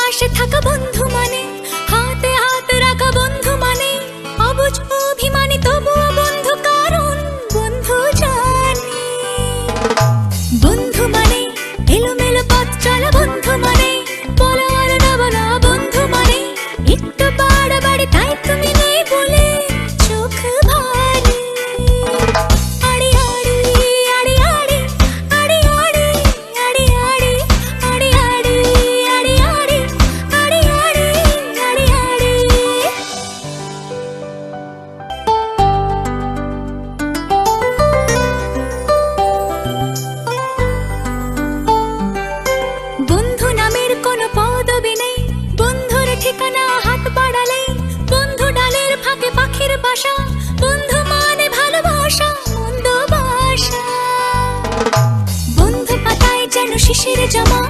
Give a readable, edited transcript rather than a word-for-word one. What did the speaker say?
পাশে থাকা বন্ধু মানে, হাতে হাত রাখা বন্ধু মানে, অবুঝ অভিমানী তবুও বন্ধু, কারণ বন্ধু জানে। বন্ধু মানে এলোমেলো পথ চলা, বন্ধু মানে বলা আর না বলা, বন্ধু মানে একটু বাড়াবাড়ি তাই তুমি নেই বলে চোখ ভারে। আড়ি আড়ি আড়ি আড়ি আড়ি আড়ি আড়ি আড়ি আড়ি আড়ি আড়ি আড়ি আড়ি আড়ি আড়ি আড়ি। বন্ধু নামের কোনো পদবি নেই, বন্ধুর ঠিকানা হাত বাড়ালেই, বন্ধু ডালের ফাঁকে পাখির বাসা, বন্ধু মানে ভালোবাসা মন্দ বাসা। বন্ধু পাতায় যেন শিশির জমা,